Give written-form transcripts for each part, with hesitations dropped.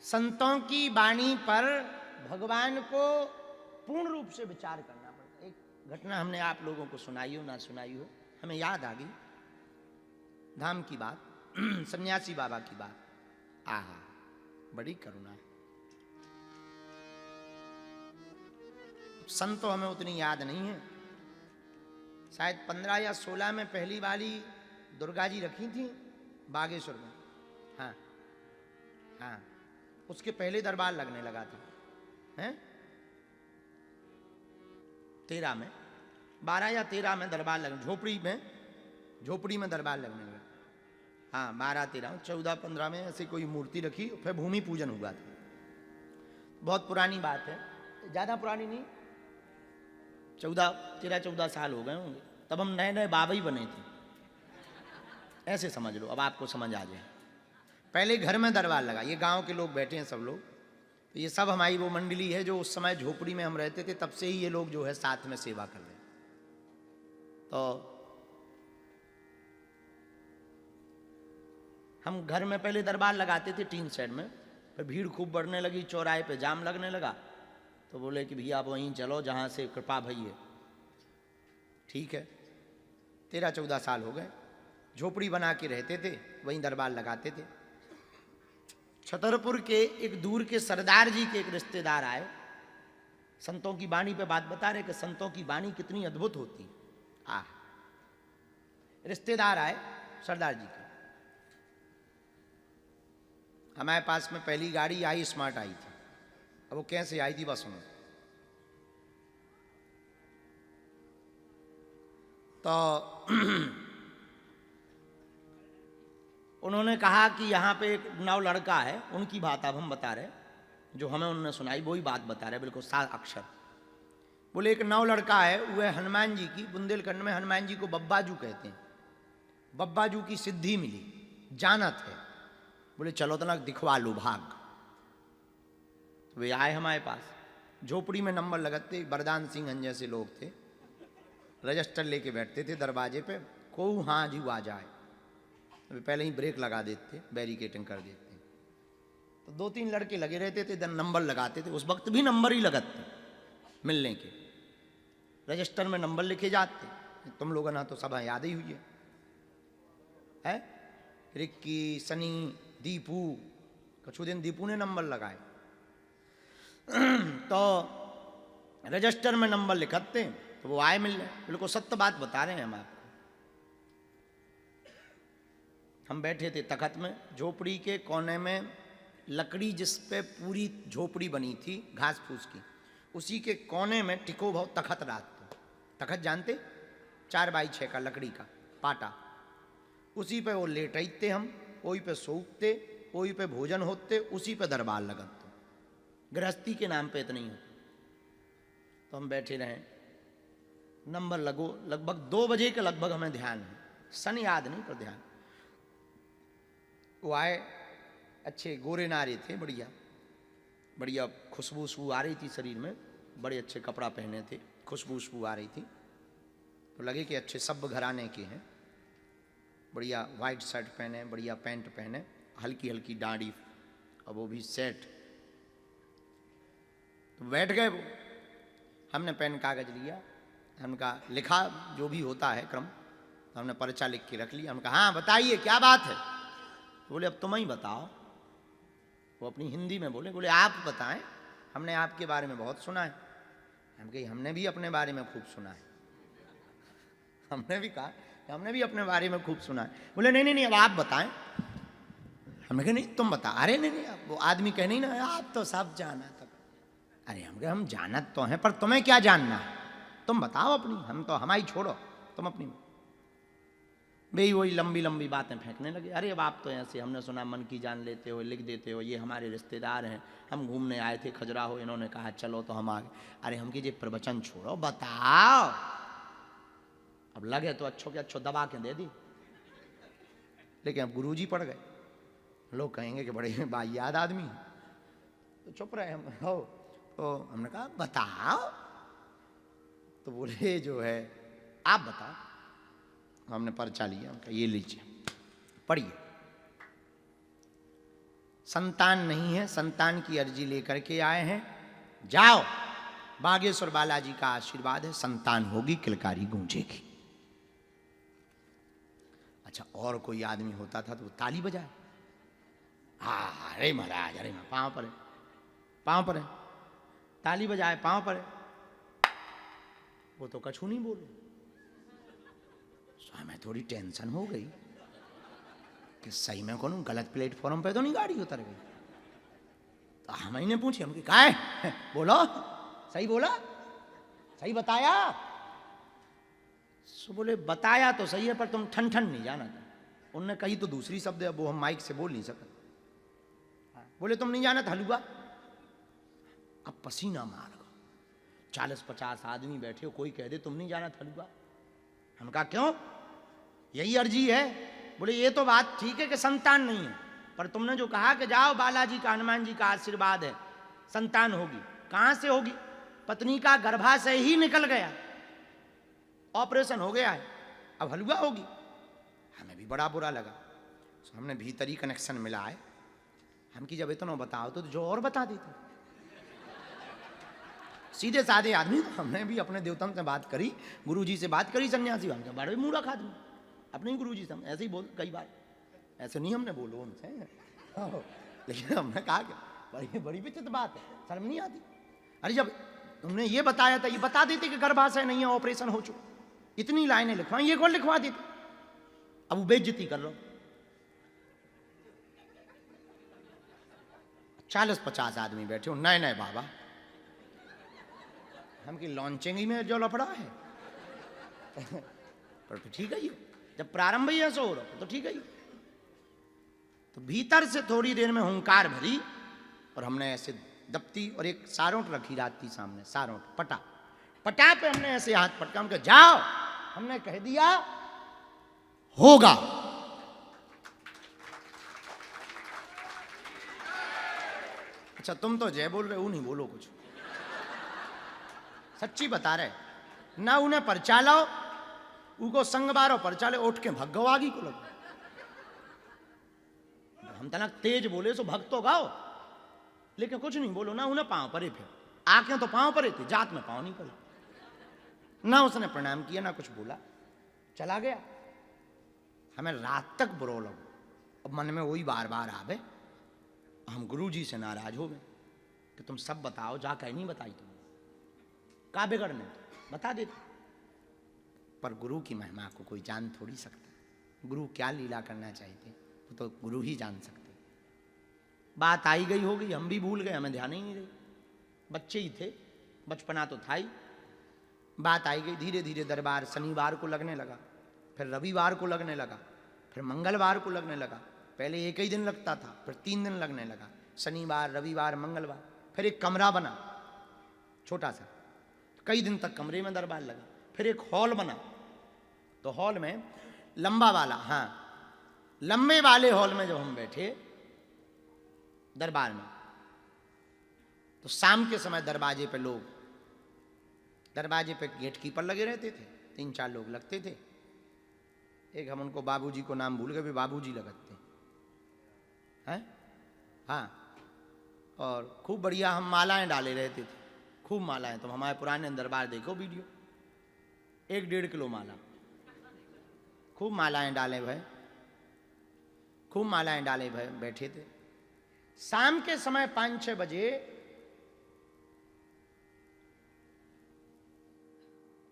संतों की वाणी पर भगवान को पूर्ण रूप से विचार करना पड़ता है। एक घटना हमने आप लोगों को सुनाई हो ना सुनाई हो, हमें याद आ गई। धाम की बात, सन्यासी बाबा की बात। आहा, बड़ी करुणा है। संत तो हमें उतनी याद नहीं है। शायद 15 या 16 में पहली वाली दुर्गा जी रखी थी बागेश्वर में। हाँ हाँ, उसके पहले दरबार लगने लगा था, हैं? 13 में, 12 या 13 में दरबार लग, झोपड़ी में दरबार लगने लगा। हाँ, 12, 13, 14, 15 में ऐसी कोई मूर्ति रखी, फिर भूमि पूजन हुआ था। बहुत पुरानी बात है, ज्यादा पुरानी नहीं, 13-14 साल हो गए होंगे। तब हम नए नए बाबा ही बने थे, ऐसे समझ लो, अब आपको समझ आ जाए। पहले घर में दरबार लगा, ये गांव के लोग बैठे हैं सब लोग, तो ये सब हमारी वो मंडली है जो उस समय झोपड़ी में हम रहते थे, तब से ही ये लोग जो है साथ में सेवा कर रहे हैं। तो हम घर में पहले दरबार लगाते थे टीन शेड में, फिर भीड़ खूब बढ़ने लगी, चौराहे पे जाम लगने लगा, तो बोले कि भैया आप वहीं चलो जहाँ से कृपा भई है। ठीक है, 13-14 साल हो गए, झोपड़ी बना के रहते थे, वहीं दरबार लगाते थे। छतरपुर के एक दूर के सरदार जी के एक रिश्तेदार आए, संतों की वाणी पे बात बता रहे कि संतों की वाणी कितनी अद्भुत होती। रिश्तेदार आए सरदार जी के, हमारे पास में पहली गाड़ी आई स्मार्ट आई थी। अब वो कैसे आई थी बस सुनो। तो उन्होंने कहा कि यहाँ पे एक नव लड़का है, उनकी बात अब हम बता रहे, जो हमें उन्होंने सुनाई वही बात बता रहे, बिल्कुल 7 अक्षर। बोले एक नव लड़का है, वह हनुमान जी की, बुंदेलखंड में हनुमान जी को बब्बाजू कहते हैं, बब्बाजू की सिद्धि मिली, जानत है। बोले चलो तो ना दिखवा लो भाग। तो वे आए हमारे पास, झोपड़ी में नंबर लगाते, वरदान सिंह जैसे लोग थे, रजिस्टर लेके बैठते थे दरवाजे पे, को हाँ जी आ जाए, पहले ही ब्रेक लगा देते, बैरिकेटिंग कर देते। तो 2-3 लड़के लगे रहते थे, नंबर लगाते थे, उस वक्त भी नंबर ही लगाते मिलने के, रजिस्टर में नंबर लिखे जाते। तुम लोगों ने तो सब याद ही हुई है? रिक्की, सनी, दीपू, कुछ दिन दीपू ने नंबर लगाए। तो रजिस्टर में नंबर लिखते, तो वो आए मिलने, बिल्कुल सत्य बात बता रहे हैं हम आपको। हम बैठे थे तखत में, झोपड़ी के कोने में लकड़ी जिस पे पूरी झोपड़ी बनी थी घास फूस की, उसी के कोने में टिको भाव तखत रात। तखत जानते, 4x6 का लकड़ी का पाटा, उसी पे वो लेटते हम, वही पे सोते, वही पे भोजन होते, उसी पे दरबार लगते। गृहस्थी के नाम पे इतनी होती। तो हम बैठे रहे, नंबर लगो, लगभग 2 बजे के लगभग हमें ध्यान है, सन याद नहीं पर ध्यान। वो आए, अच्छे गोरे नारे थे, बढ़िया बढ़िया खुशबू आ रही थी शरीर में, बड़े अच्छे कपड़ा पहने थे, खुशबू आ रही थी, तो लगे कि अच्छे सब घराने के हैं। बढ़िया वाइट शर्ट पहने, बढ़िया पैंट पहने, हल्की हल्की दाढ़ी, और वो भी सेट। तो बैठ गए वो, हमने पेन कागज लिया, हमने कहा लिखा जो भी होता है क्रम, तो हमने पर्चा लिख के रख लिया। हमने कहा हाँ बताइए क्या बात है। तो बोले अब तुम ही बताओ। वो अपनी हिंदी में बोले आप बताएं, हमने आपके बारे में बहुत सुना है। हम कही हमने भी अपने बारे में खूब सुना है। हमने भी कहा हमने भी अपने बारे में खूब सुना है। बोले नहीं अब आप बताएं। हमने कहा नहीं तुम बता। अरे नहीं, वो आदमी कहे नहीं ना आप तो सब जाना तक। अरे हम कहे हम जानत तो हैं, पर तुम्हें क्या जानना है, तुम बताओ अपनी, हम तो हमारी छोड़ो, तुम अपनी। भाई वही लंबी लंबी बातें फेंकने लगे। अरे अब आप तो ऐसे, हमने सुना मन की जान लेते हो, लिख देते हो, ये हमारे रिश्तेदार हैं, हम घूमने आए थे खजुराहो, इन्होंने कहा चलो तो हम आ गए। अरे हम कीजिए प्रवचन छोड़ो, बताओ। अब लगे तो अच्छो के अच्छो दबा के दे दी, लेकिन अब गुरुजी पड़ गए, लोग कहेंगे कि बड़े बायाद आदमी, तो चुप रहे हम। हो तो हमने कहा बताओ। तो बोले जो है आप बताओ। हमने पर्चा लिया, उनका ये लीजिए पढ़िए। संतान नहीं है, संतान की अर्जी लेकर के आए हैं, जाओ, बागेश्वर बालाजी का आशीर्वाद है, संतान होगी, किलकारी गूंजेगी। अच्छा, और कोई आदमी होता था तो वो ताली बजाए, हाँ अरे महाराज, अरे पाँव पर है, पाँव पर है, ताली बजाए, पाँव पर है, वो तो कछु नहीं बोले। हमें थोड़ी टेंशन हो गई कि सही में कौन गलत प्लेटफॉर्म पे तो नहीं गाड़ी उतर गई। तो हम ही ने पूछी, हम कहा है बोलो, सही बोला, सही बताया। सो बोले बताया तो सही है, पर तुम ठन ठन नहीं जाना था। उनने कही तो दूसरी शब्द है, वो हम माइक से बोल नहीं सकते। बोले तुम नहीं जाना था हलुआ। अब पसीना मार गो, 40-50 आदमी बैठे हो, कोई कह दे तुम नहीं जाना था हलुआ। हम कहा क्यों, यही अर्जी है। बोले ये तो बात ठीक है कि संतान नहीं है, पर तुमने जो कहा कि जाओ बालाजी का, हनुमान जी का आशीर्वाद है, संतान होगी। कहां से होगी? पत्नी का गर्भाशय ही निकल गया, ऑपरेशन हो गया है, अब हलवा होगी। हमें भी बड़ा बुरा लगा। तो हमने भीतरी कनेक्शन मिला है, हम की जब इतना बताओ तो जो और बता देते। सीधे साधे आदमी। तो हमने भी अपने देवताओं से बात करी, गुरुजी से बात करी, सन्यासी हमसे बड़े मूर्ख आदमी, अपने ही गुरुजी से हम ऐसे ही बोल, कई बार ऐसे नहीं हमने बोलो उनसे, लेकिन हमने कहा कि बड़ी बड़ी विचित्र बात है, शर्म नहीं आती। अरे जब तुमने ये बताया था, ये बता देते कि गर्भाशय नहीं है, ऑपरेशन हो चुका, इतनी लाइनें लिखवाई, ये कौन लिखवा देते? अब वो बेइज्जती कर रहा हूं। 40-50 आदमी बैठे हो, नए नए बाबा, हम की लॉन्चिंग ही में जो लफड़ा है। पर तो ठीक है, ये जब प्रारंभ ही ऐसा हो रहा तो ठीक है। तो भीतर से थोड़ी देर में हुंकार भरी और हमने ऐसे दप्ती और एक सारोट रखी रात थी सामने, सारोट पटा, पटा पे हमने ऐसे हाथ पटका, हमने जाओ, हमने कह दिया होगा। अच्छा तुम तो जय बोल रहे हो, नहीं बोलो कुछ, सच्ची बता रहे ना। उन्हें परचा लाओ, उनको संग बारो परचा ले, उठ के भगो आगी को लगो। हम तना तेज बोले सो भग तो गाओ, लेकिन कुछ नहीं बोलो ना। उन्हें पांव परे, फिर आंखें तो पांव परे थी, जात में पांव नहीं पड़े। ना उसने प्रणाम किया ना कुछ बोला, चला गया। हमें रात तक बुरो लगो। अब मन में वही बार बार आवे, हम गुरु जी से नाराज हो गए कि तुम सब बताओ, जा कहीं नहीं बताई तुम, का बिगड़ने बता देते। पर गुरु की महिमा को कोई जान थोड़ी सकता। गुरु क्या लीला करना चाहते वो तो गुरु ही जान सकते। बात आई गई होगी, हम भी भूल गए, हमें ध्यान ही नहीं रही, बच्चे ही थे, बचपना तो था ही। बात आई गई, धीरे धीरे दरबार शनिवार को लगने लगा, फिर रविवार को लगने लगा, फिर मंगलवार को लगने लगा। पहले एक ही दिन लगता था, फिर 3 दिन लगने लगा, शनिवार रविवार मंगलवार। फिर एक कमरा बना छोटा सा, कई दिन तक कमरे में दरबार लगा। फिर एक हॉल बना, तो हॉल में लंबा वाला, हाँ लंबे वाले हॉल में जब हम बैठे दरबार में, तो शाम के समय दरवाजे पे लोग, दरवाजे पे गेट कीपर लगे रहते थे, 3-4 लोग लगते थे। एक हम उनको बाबूजी को नाम भूल गए, भी बाबूजी लगते हैं, हाँ। और खूब बढ़िया हम मालाएं डाले रहते थे, खूब मालाएं। तो हमारे पुराने दरबार देखो वीडियो, 1-1.5 किलो माला, खूब मालाएं डाले भाई, खूब मालाएं डाले भाई, बैठे थे। शाम के समय 5-6 बजे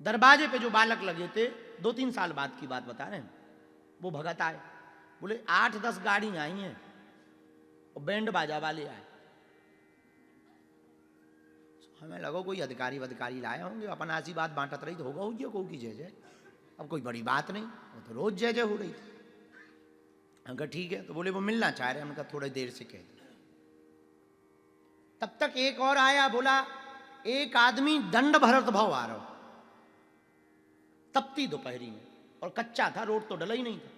दरवाजे पे जो बालक लगे थे, 2-3 साल बाद की बात बता रहे हैं, वो भगत आए। बोले 8-10 गाड़ी आई हैं और बैंड बाजा वाले आए। हमें लगा कोई अधिकारी लाए होंगे, अपन आशीर्वाद बांटत रही तो होगा हो गया को की जय जय, अब कोई बड़ी बात नहीं, वो तो रोज जय जय हो रही थी। हम कहा ठीक है। तो बोले वो मिलना चाह रहे हैं, हमने कहा थोड़ी देर से कह दिया। तब तक एक और आया, बोला एक आदमी दंड भरत भाव आ रहा हो, तपती दोपहरी में, और कच्चा था, रोड तो डला ही नहीं था।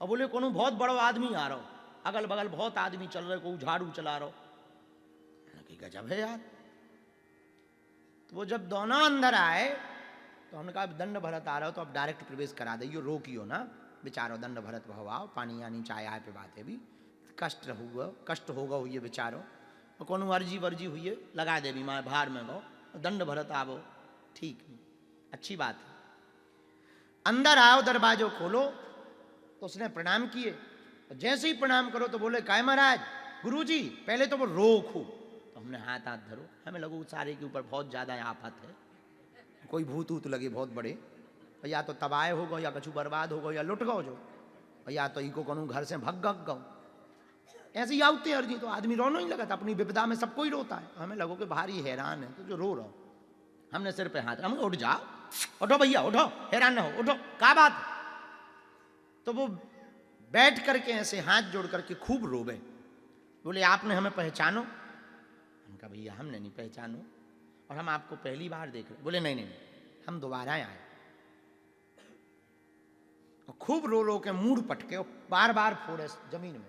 और बोले कोनो बहुत बड़ा आदमी आ रहा हो, अगल बगल बहुत आदमी चल रहे, कोई झाड़ू चला रहा हो। गजब है यार। तो वो जब दोनों अंदर आए तो हमने कहा दंड भरत आ रहा हो तो अब डायरेक्ट प्रवेश करा दियो, रोकियो ना, बेचारो दंड भरत भवाओ, पानी यानी चाय आए पे बात है भी, कष्ट होगा हुई बेचारो, कौन अर्जी वर्जी हुई है लगा दे भी माँ भार में गो, दंड भरत आवो, ठीक नहीं, अच्छी बात है। अंदर आओ, दरवाजो खोलो। तो उसने प्रणाम किए, जैसे ही प्रणाम करो तो बोले काय महाराज गुरुजी, पहले तो वो रो खूब। तो हमने हाथ धरो, हमें लगो सारे के ऊपर बहुत ज्यादा आफत है, कोई भूत ऊत लगे बहुत बड़े, या तो तबाह हो गो, या कछु बर्बाद हो गो, या लुट गो जो, या तो इको कहूँ घर से भग गो, ऐसे ही आते अर्जी। तो आदमी रोना ही लगा था, अपनी विपदा में सबको ही रोता है। हमें लगो कि भारी हैरान है, तो जो रो रहो, हमने सिर पे हाथ, हम उठ जाओ, उठो भैया उठो, हैरान ना हो, उठो, क्या बात है। तो वो बैठ करके ऐसे हाथ जोड़ करके खूब रोवे, बोले आपने हमें पहचानो? हम कहा भैया हमने नहीं पहचानो, और हम आपको पहली बार देख रहे। बोले नहीं नहीं हम दोबारा आए। और खूब रो रो के मूड पटके, बार बार फोड़े जमीन में।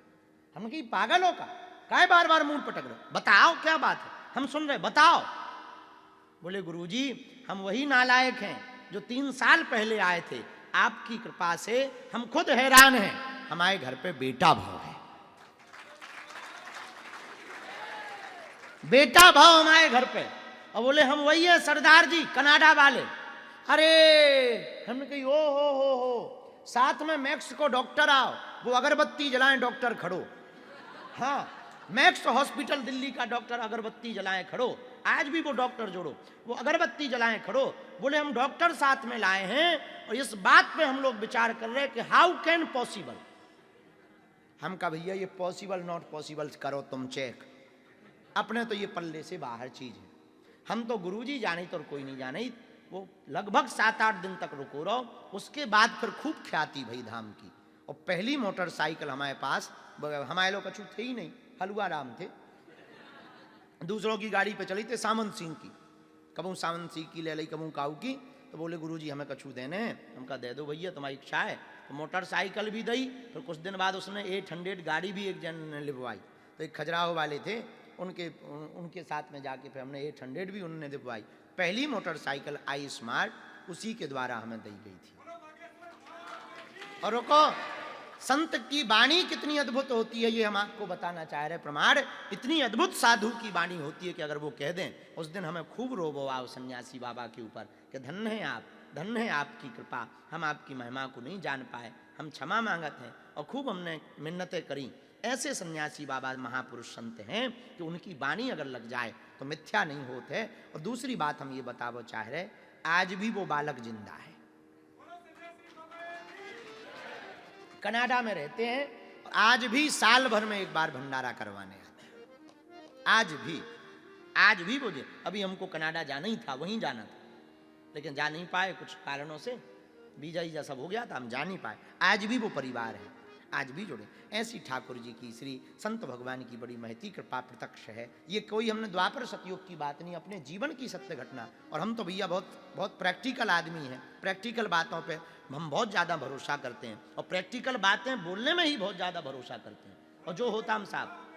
हमने कही पागल हो का, काय बार बार मूड पटक रहे, बताओ क्या बात है, हम सुन रहे, बताओ। बोले गुरुजी हम वही नालायक हैं जो 3 साल पहले आए थे, आपकी कृपा से हम खुद हैरान हैं, हमारे घर पे बेटा भाव है, बेटा भाव हमारे घर पे। और बोले हम वही है सरदार जी कनाडा वाले। अरे हमने कही ओ हो, साथ में मैक्स को डॉक्टर आओ, वो अगरबत्ती जलाएं डॉक्टर खड़ो। हाँ मैक्स हॉस्पिटल दिल्ली का डॉक्टर अगरबत्ती जलाएं खड़ो, आज भी वो डॉक्टर जोड़ो, वो अगरबत्ती जलाएं खड़ो। बोले हम डॉक्टर साथ में लाए हैं, और इस बात पे हम लोग विचार कर रहे हैं कि हाउ कैन पॉसिबल। हम कहा भैया ये पॉसिबल नॉट पॉसिबल करो तुम चेक, अपने तो ये पल्ले से बाहर चीज है, हम तो गुरुजी जाने तो कोई नहीं जाने। वो लगभग 7-8 दिन तक रुको रहो, उसके बाद फिर खूब ख्याति भई धाम की। और पहली मोटरसाइकिल हमारे पास, हमारे लोग कछु थे ही नहीं, हलवा राम थे, दूसरों की गाड़ी पे चली थे, सामंत सिंह की, कबू सामंत सिंह की ले ली, कबू काऊ की। तो बोले गुरुजी हमें कछु देने हैं, हम कहा दे दो भैया तुम्हारी इच्छा है। तो मोटरसाइकिल भी दी, फिर कुछ दिन बाद उसने 800 गाड़ी भी एक जन ने लिखवाई। तो एक खजुराहो वाले थे, उनके साथ में जाके फिर हमने 800 भी उन्होंने दिलवाई। पहली मोटरसाइकिल आई स्मार्ट, उसी के द्वारा हमें दी गई थी। और रुको, संत की वाणी कितनी अद्भुत होती है ये हम आपको बताना चाह रहे। प्रमाण इतनी अद्भुत साधु की वाणी होती है कि अगर वो कह दें, उस दिन हमें खूब रोबो आओ सन्यासी बाबा के ऊपर कि धन्य है आप, धन्य है आपकी कृपा, हम आपकी महिमा को नहीं जान पाए, हम क्षमा मांगत हैं। और खूब हमने मिन्नतें करी। ऐसे सन्यासी बाबा महापुरुष संत हैं कि उनकी वाणी अगर लग जाए तो मिथ्या नहीं होते। और दूसरी बात हम ये बतावो चाह रहे, आज भी वो बालक जिंदा है, कनाडा में रहते हैं, आज भी साल भर में एक बार भंडारा करवाने आते हैं। आज भी वो अभी हमको कनाडा जाना ही था, वहीं जाना था, लेकिन जा नहीं पाए कुछ कारणों से, वीजा वीजा सब हो गया था, हम जा नहीं पाए। आज भी वो परिवार है, आज भी जुड़े। ऐसी ठाकुर जी की, श्री संत भगवान की बड़ी महती कृपा प्रत्यक्ष है। ये कोई हमने द्वापर सतयुग की बात नहीं, अपने जीवन की सत्य घटना। और हम तो भैया बहुत प्रैक्टिकल आदमी हैं, प्रैक्टिकल बातों पे हम बहुत ज़्यादा भरोसा करते हैं, और प्रैक्टिकल बातें बोलने में ही बहुत ज़्यादा भरोसा करते हैं। और जो होता हम साहब